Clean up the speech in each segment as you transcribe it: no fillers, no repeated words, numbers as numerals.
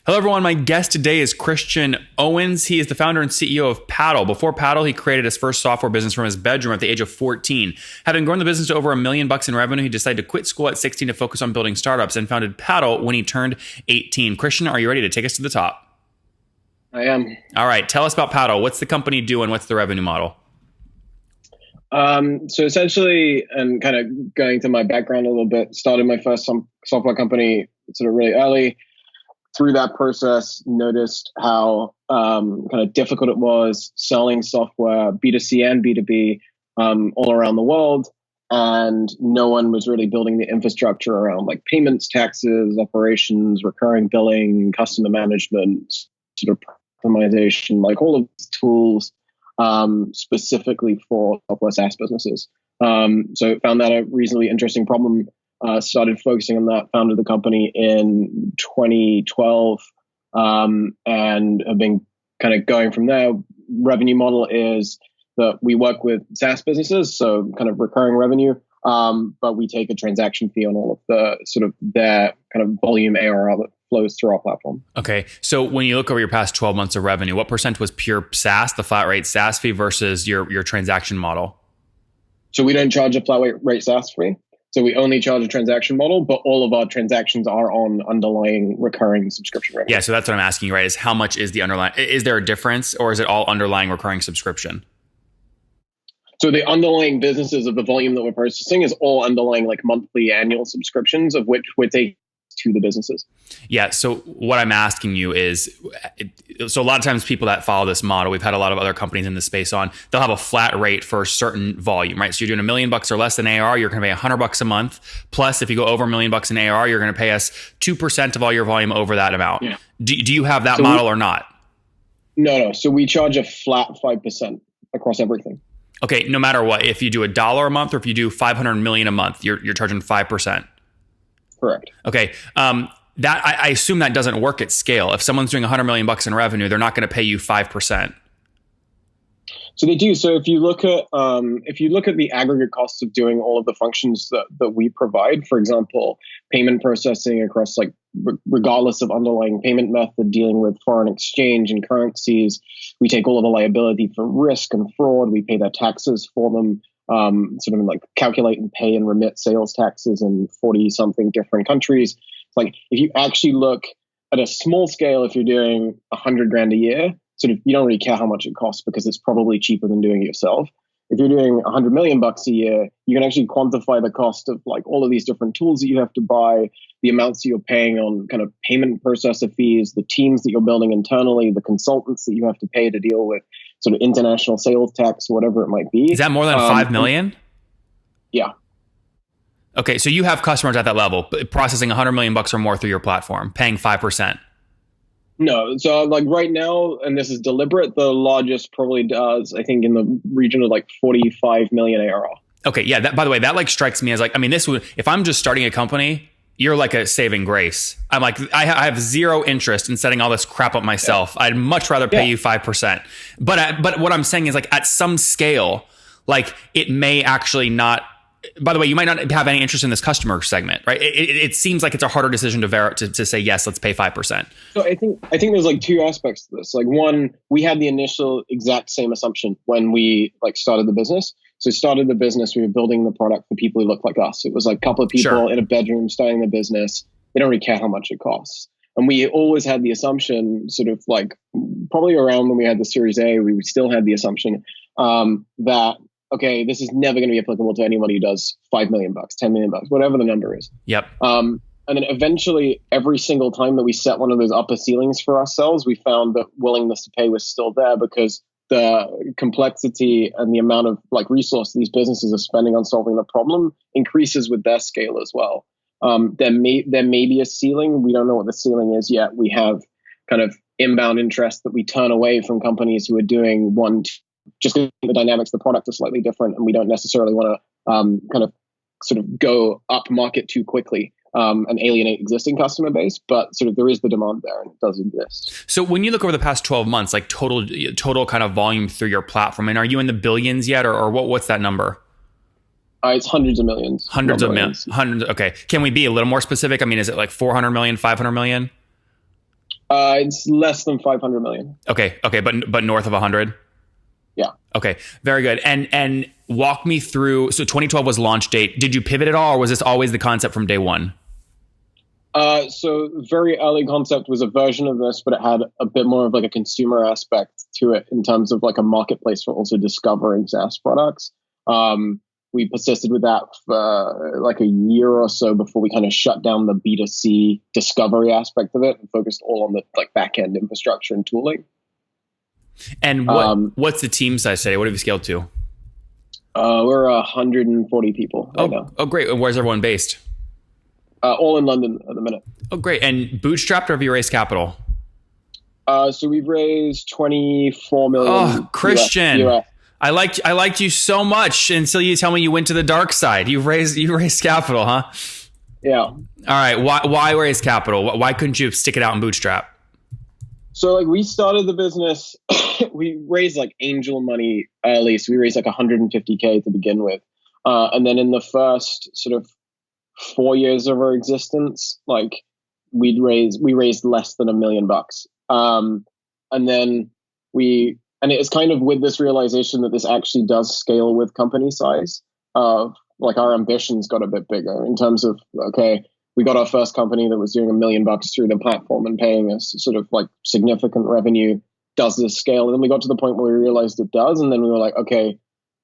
Hello, everyone. My guest today is Christian Owens. He is the founder and CEO of Paddle. Before Paddle, he created his first software business from his bedroom at the age of 14. Having grown the business to over $1 million in revenue, he decided to quit school at 16 to focus on building startups and founded Paddle when he turned 18. Christian, are you ready to take us to the top? I am. All right. Tell us about Paddle. What's the company do and what's the revenue model? So essentially, and kind of going to my background a little bit, started my first software company sort of really early. Through that process, noticed how kind of difficult it was selling software, B2C and B2B, all around the world. And no one was really building the infrastructure around like payments, taxes, operations, recurring billing, customer management, sort of optimization, like all of these tools specifically for software SaaS businesses. So found that a reasonably interesting problem. Started focusing on that, founded the company in 2012, and have been kind of going from there. Revenue model is that we work with SaaS businesses, so kind of recurring revenue, but we take a transaction fee on all of the sort of their kind of volume ARR that flows through our platform. Okay. So when you look over your past 12 months of revenue, what percent was pure SaaS, the flat rate SaaS fee versus your transaction model? So we don't charge a flat rate SaaS fee. So we only charge a transaction model, but all of our transactions are on underlying recurring subscription revenue. Yeah, so that's what I'm asking you, right? Is how much is the underlying? Is there a difference, or is it all underlying recurring subscription? So the underlying businesses of the volume that we're processing is all underlying like monthly, annual subscriptions, of which we're taking to the businesses. Yeah. So what I'm asking you is, so a lot of times people that follow this model, we've had a lot of other companies in this space on, they'll have a flat rate for a certain volume, right? So you're doing $1 million or less in ARR, you're going to pay $100 a month. Plus, if you go over $1 million in ARR, you're going to pay us 2% of all your volume over that amount. Yeah. Do you have that model or not? No. So we charge a flat 5% across everything. Okay. No matter what, if you do $1 a month or if you do 500 million a month, you're charging 5%. Correct. Okay. That I assume that doesn't work at scale. If someone's doing $100 million in revenue, they're not going to pay you 5%. So they do. So if you look at the aggregate costs of doing all of the functions that we provide, for example, payment processing across like regardless of underlying payment method, dealing with foreign exchange and currencies, we take all of the liability for risk and fraud. We pay their taxes for them. Sort of like calculate and pay and remit sales taxes in 40 something different countries. It's like if you actually look at a small scale, if you're doing $100,000 a year, sort of you don't really care how much it costs because it's probably cheaper than doing it yourself. If you're doing $100 million a year, you can actually quantify the cost of like all of these different tools that you have to buy, the amounts that you're paying on kind of payment processor fees, the teams that you're building internally, the consultants that you have to pay to deal with sort of international sales tax, whatever it might be. Is that more than 5 million? Yeah. Okay, so you have customers at that level processing $100 million or more through your platform, paying 5%. No, so like right now, and this is deliberate, the largest probably does, I think, in the region of like 45 million ARR. Okay, yeah. That, by the way, that like strikes me as like, I mean, this would, if I'm just starting a company, you're like a saving grace. I'm like, I have zero interest in setting all this crap up myself. Yeah. I'd much rather pay you 5%. But what I'm saying is like at some scale, like it may actually not. By the way, you might not have any interest in this customer segment, right? It seems like it's a harder decision to say yes, let's pay 5%. So I think there's like two aspects to this. Like one, we had the initial exact same assumption when we like started the business. So started the business, we were building the product for people who looked like us. It was like a couple of people in a bedroom starting the business. They don't really care how much it costs. And we always had the assumption, sort of like probably around when we had the Series A, we still had the assumption that, okay, this is never going to be applicable to anybody who does $5 million, $10 million, whatever the number is. Yep. And then eventually, every single time that we set one of those upper ceilings for ourselves, we found that willingness to pay was still there because the complexity and the amount of like resource these businesses are spending on solving the problem increases with their scale as well. There may be a ceiling. We don't know what the ceiling is yet. We have kind of inbound interest that we turn away from companies who are doing just because the dynamics of the product are slightly different, and we don't necessarily want to kind of sort of go up market too quickly and alienate existing customer base. But sort of there is the demand there, and it does exist. So when you look over the past 12 months, like total kind of volume through your platform, and are you in the billions yet, or what's that number? It's hundreds of millions. Hundreds of millions. Okay. Can we be a little more specific? I mean, is it like 400 million, 500 million? It's less than 500 million. Okay, but north of 100. Yeah. Okay, very good. And walk me through. So 2012 was launch date. Did you pivot at all, or was this always the concept from day one? So very early concept was a version of this, but it had a bit more of like a consumer aspect to it in terms of like a marketplace for also discovering SaaS products. We persisted with that for like a year or so before we kind of shut down the B2C discovery aspect of it and focused all on the like back end infrastructure and tooling. And what's the team size today? What have you scaled to? We're 140 people right now. Oh, great. And where's everyone based? All in London at the minute. Oh, great. And bootstrapped, or have you raised capital? So we've raised 24 million. Oh, Christian. US. I liked you so much until you tell me you went to the dark side. You raised capital, huh? Yeah. All right. Why raise capital? Why couldn't you stick it out and bootstrap? So like we started the business, we raised like angel money early. So we raised like 150K to begin with. And then in the first sort of 4 years of our existence, like we raised less than $1 million. And then and it was kind of with this realization that this actually does scale with company size. Like our ambitions got a bit bigger in terms of, okay, we got our first company that was doing $1 million through the platform and paying us sort of like significant revenue. Does this scale? And then we got to the point where we realized it does. And then we were like, okay,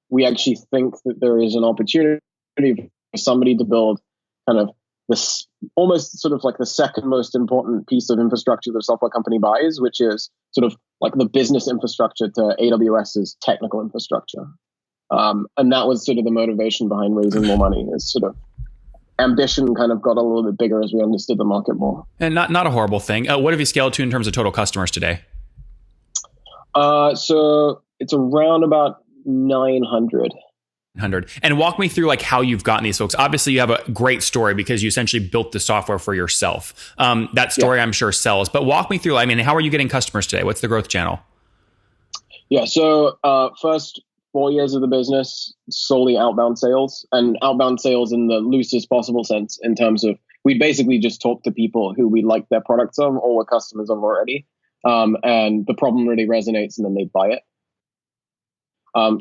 we actually think that there is an opportunity for somebody to build kind of this almost sort of like the second most important piece of infrastructure that a software company buys, which is sort of like the business infrastructure to AWS's technical infrastructure. And that was sort of the motivation behind raising more money, is sort of ambition kind of got a little bit bigger as we understood the market more. And not a horrible thing. What have you scaled to in terms of total customers today? So it's around about 900. And walk me through like how you've gotten these folks. Obviously, you have a great story because you essentially built the software for yourself. That story, I'm sure, sells. But walk me through, I mean, how are you getting customers today? What's the growth channel? Yeah, so first 4 years of the business, solely outbound sales, and outbound sales in the loosest possible sense in terms of we basically just talk to people who we like their products of or were customers of already. And the problem really resonates and then they buy it.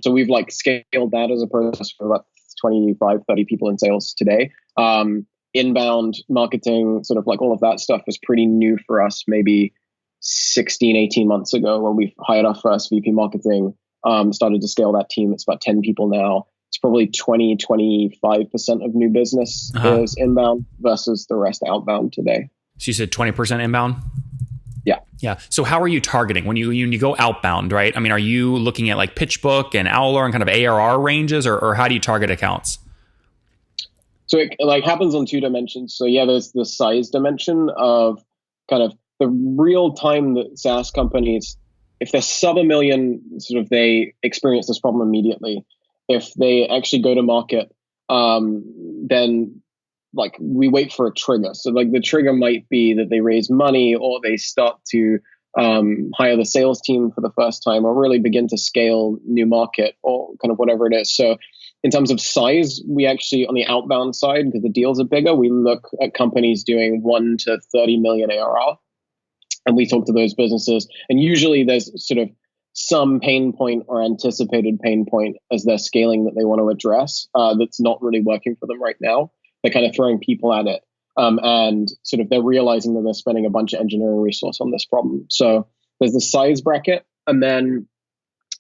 So we've like scaled that as a process for about 25, 30 people in sales today. Inbound marketing, sort of like all of that stuff was pretty new for us maybe 16, 18 months ago when we hired our first VP marketing, started to scale that team. It's about 10 people now. It's probably 20, 25% of new business is inbound versus the rest outbound today. So you said 20% inbound? Yeah. Yeah. So how are you targeting when you go outbound, right? I mean, are you looking at like PitchBook and Owler and kind of ARR ranges, or how do you target accounts? So it like happens on two dimensions. So yeah, there's the size dimension of kind of the real time that SaaS companies, if they're sub $1 million, sort of they experience this problem immediately. If they actually go to market, then like we wait for a trigger. So like the trigger might be that they raise money or they start to hire the sales team for the first time or really begin to scale new market or kind of whatever it is. So in terms of size, we actually on the outbound side, because the deals are bigger, we look at companies doing 1 to 30 million ARR. And we talk to those businesses. And usually there's sort of some pain point or anticipated pain point as they're scaling that they want to address that's not really working for them right now. They're kind of throwing people at it. And sort of they're realizing that they're spending a bunch of engineering resource on this problem. So there's the size bracket. And then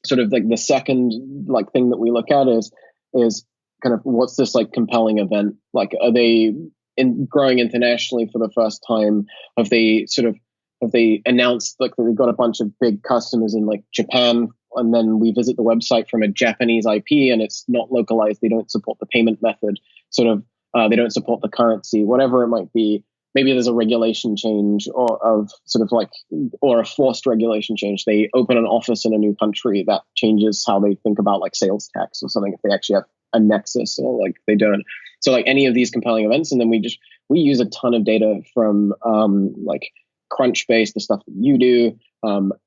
sort of like the second like thing that we look at is kind of what's this like compelling event? Like, are they growing internationally for the first time? Have they announced like they've got a bunch of big customers in like Japan, and then we visit the website from a Japanese IP and it's not localized. They don't support the payment method. They don't support the currency, whatever it might be. Maybe there's a regulation change or a forced regulation change. They open an office in a new country that changes how they think about like sales tax or something if they actually have a nexus or like they don't. So like any of these compelling events, and then we use a ton of data from like Crunchbase, the stuff that you do,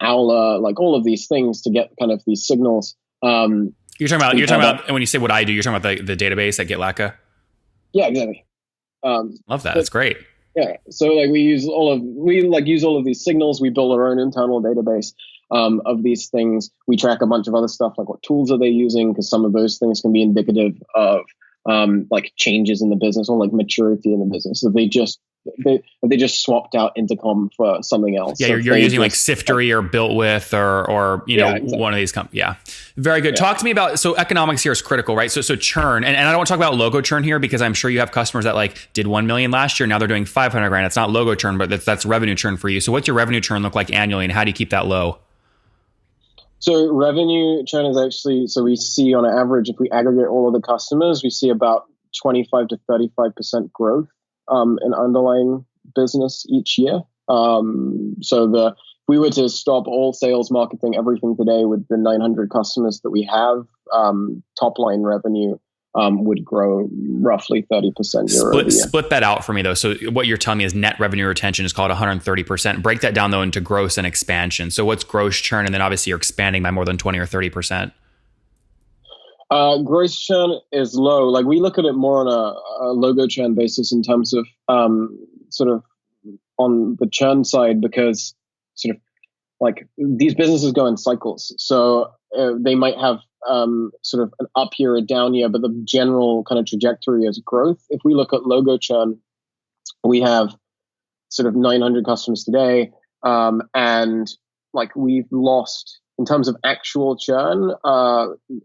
Owler, like all of these things to get kind of these signals. You're talking about, and when you say what I do, you're talking about the database at Latka? Yeah, exactly. Love that. That's great. Yeah. So like we use all of these signals. We build our own internal database of these things. We track a bunch of other stuff, like what tools are they using, because some of those things can be indicative of like changes in the business or like maturity in the business. If they just swapped out Intercom for something else. Yeah, so you're using like Siftery or Built With or exactly. one of these companies. Yeah, very good. Yeah. Talk to me about, so economics here is critical, right? So churn, and I don't want to talk about logo churn here because I'm sure you have customers that like did 1 million last year, now they're doing 500 grand. It's not logo churn, but that's revenue churn for you. So what's your revenue churn look like annually, and how do you keep that low? So revenue churn is actually, so we see on average, if we aggregate all of the customers, we see about 25 to 35% growth in underlying business each year. If we were to stop all sales, marketing, everything today with the 900 customers that we have, top line revenue would grow roughly 30% year over year. Split that out for me though. So what you're telling me is net revenue retention is called 130%. Break that down though into gross and expansion. So what's gross churn? And then obviously you're expanding by more than 20 or 30%. Gross churn is low. Like we look at it more on a logo churn basis in terms of sort of on the churn side, because sort of like these businesses go in cycles. So they might have sort of an up year, a down year, but the general kind of trajectory is growth. If we look at logo churn, we have sort of 900 customers today, and like we've lost, in terms of actual churn,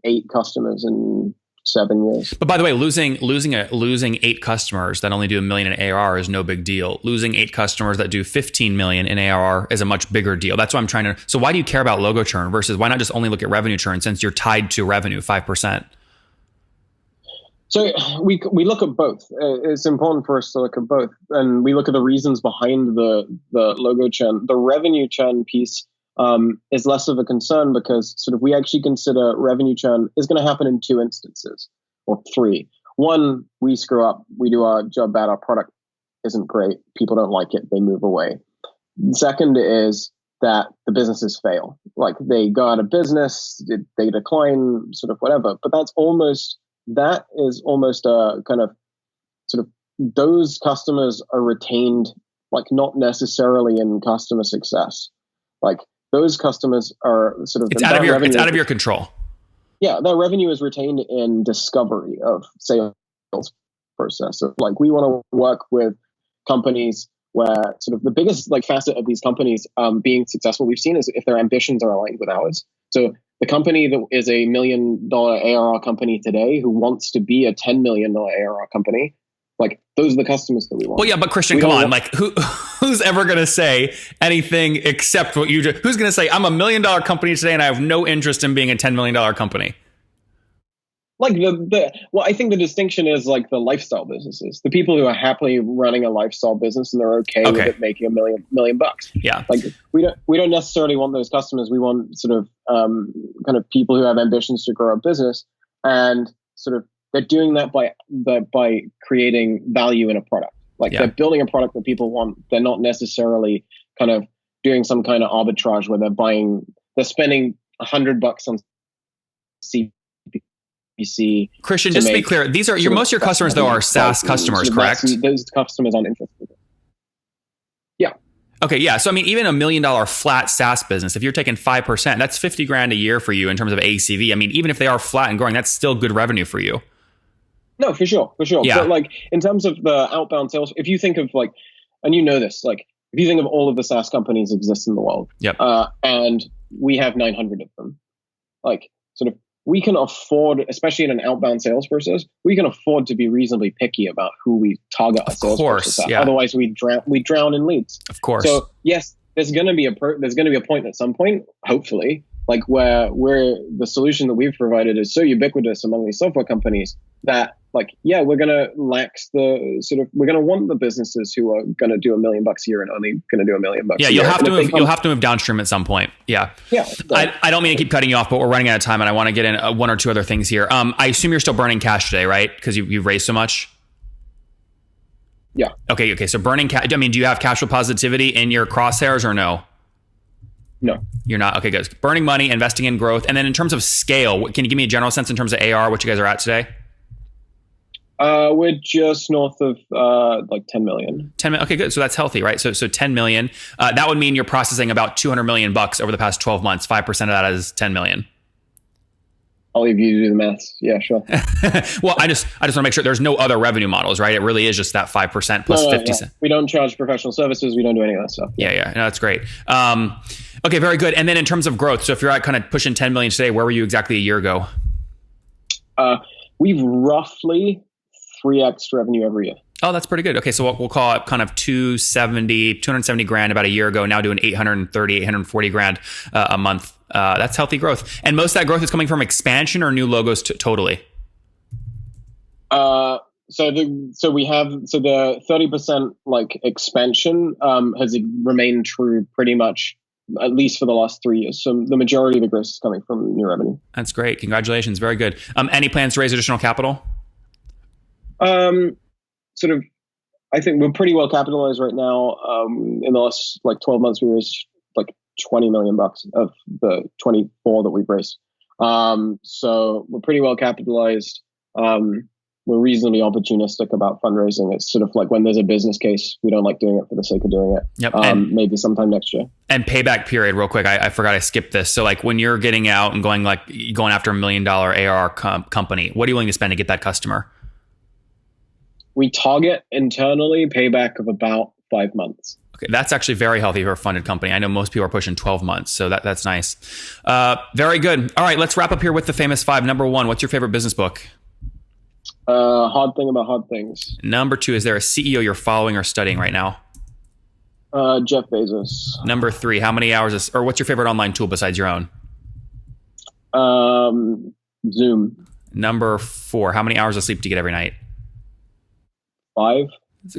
8 customers in 7 years. But by the way, losing 8 customers that only do $1 million in ARR is no big deal. Losing 8 customers that do 15 million in ARR is a much bigger deal. That's why I'm trying to. So why do you care about logo churn versus why not just only look at revenue churn, since you're tied to revenue 5%? So we look at both. It's important for us to look at both, and we look at the reasons behind the logo churn. The revenue churn piece is less of a concern, because sort of we actually consider revenue churn is going to happen in 2 instances or 3. One, we screw up, we do our job bad, our product isn't great, people don't like it, they move away. The second is that the businesses fail, like they go out of business, they decline, sort of whatever. But that is almost a kind of sort of, those customers are retained, like not necessarily in customer success. Like those customers are sort of, it's out of your control. Yeah, their revenue is retained in discovery of sales process. So like we want to work with companies where sort of the biggest like facet of these companies being successful we've seen is if their ambitions are aligned with ours. So the company that is a $1 million ARR company today who wants to be a $10 million ARR company, like those are the customers that we want. Well, yeah, but Christian, come on, like who's ever going to say anything except what you do? Who's going to say I'm a $1 million company today and I have no interest in being a $10 million company? Like well, I think the distinction is like the lifestyle businesses, the people who are happily running a lifestyle business and they're okay with it making $1 million bucks. Yeah. Like we don't necessarily want those customers. We want sort of kind of people who have ambitions to grow a business, and sort of they're doing that by creating value in a product. Like they're building a product that people want. They're not necessarily kind of doing some kind of arbitrage where they're spending $100 on CPC. Christian, just to be clear, these are most of your customers though are SaaS customers, correct? Those customers aren't interested. Yeah. Okay, yeah. So I mean, even $1 million flat SaaS business, if you're taking 5%, that's $50,000 a year for you in terms of ACV. I mean, even if they are flat and growing, that's still good revenue for you. No, for sure. Yeah. But like in terms of the outbound sales, if you think of like, and you know this, like if you think of all of the SaaS companies exist in the world, and we have 900 of them, like sort of we can afford, especially in an outbound sales process, we can afford to be reasonably picky about who we target our sales process at. Otherwise, we drown in leads. Of course. So yes, there's going to be a point at some point, hopefully, like where the solution that we've provided is so ubiquitous among these software companies that like, yeah, we're going to lax the sort of, we're going to want the businesses who are going to do $1 million a year and only going to do $1 million a year. You'll have to move downstream at some point. Yeah. I don't mean to keep cutting you off, but we're running out of time and I want to get in 1 or 2 other things here. I assume you're still burning cash today, right? Because you've raised so much. Yeah. Okay. So burning cash. I mean, do you have cash flow positivity in your crosshairs or no? No. You're not? Okay, good. Burning money, investing in growth. And then in terms of scale, can you give me a general sense in terms of AR, what you guys are at today? We're just north of like 10 million. 10 million. Okay, good. So that's healthy, right? So 10 million. That would mean you're processing about 200 million bucks over the past 12 months. 5% of that is 10 million. I'll leave you to do the maths. Yeah, sure. Well, I just want to make sure there's no other revenue models, right? It really is just that 5% plus 50 cents. We don't charge professional services. We don't do any of that stuff. Yeah. No, that's great. Okay, very good. And then in terms of growth, so if you're at kind of pushing 10 million today, where were you exactly a year ago? We've roughly 3x revenue every year. Oh, that's pretty good. Okay, so we'll call it kind of 270 grand about a year ago, now doing 840 grand a month. That's healthy growth. And most of that growth is coming from expansion or new logos totally? So the 30% like expansion has remained true pretty much at least for the last 3 years. So the majority of the growth is coming from new revenue. That's great. Congratulations. Very good. Any plans to raise additional capital? I think we're pretty well capitalized right now. In the last like 12 months, we raised like 20 million bucks of the 24 that we've raised. So we're pretty well capitalized. We're reasonably opportunistic about fundraising. It's sort of like when there's a business case, we don't like doing it for the sake of doing it. Yep. Maybe sometime next year. And payback period, real quick. I forgot I skipped this. So like when you're getting out and going after $1 million ARR company, what are you willing to spend to get that customer? We target internally payback of about 5 months. Okay, that's actually very healthy for a funded company. I know most people are pushing 12 months, so that's nice. Very good. All right, let's wrap up here with the famous 5. Number 1, what's your favorite business book? Hard Thing About Hard Things. Number 2, is there a CEO you're following or studying right now? Jeff Bezos. Number 3, how many hours or what's your favorite online tool besides your own? Zoom. Number 4, how many hours of sleep do you get every night? 5.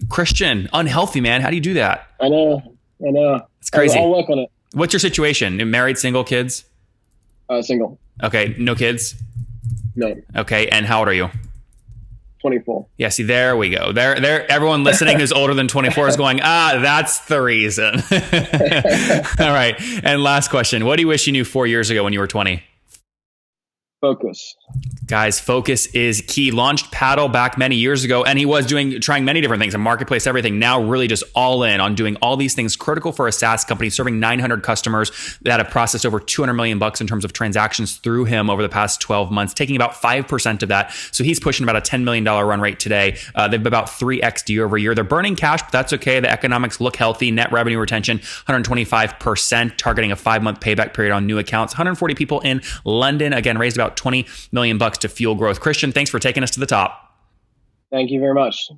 Christian, unhealthy, man. How do you do that? I know. It's crazy. I'll work on it. What's your situation? Married, single, kids? Single. Okay. No kids? No. Okay. And how old are you? 24. Yeah. See, there we go. There. Everyone listening who's older than 24 is going, that's the reason. All right. And last question. What do you wish you knew 4 years ago when you were 20? Focus. Guys, focus is key. Launched Paddle back many years ago, and he was trying many different things, a marketplace, everything. Now really just all in on doing all these things critical for a SaaS company, serving 900 customers that have processed over 200 million bucks in terms of transactions through him over the past 12 months, taking about 5% of that. So he's pushing about a $10 million run rate today. They've about 3x year over year. They're burning cash, but that's okay. The economics look healthy. Net revenue retention, 125%, targeting a 5-month payback period on new accounts. 140 people in London, again, raised about 20 million bucks to fuel growth. Christian, thanks for taking us to the top. Thank you very much.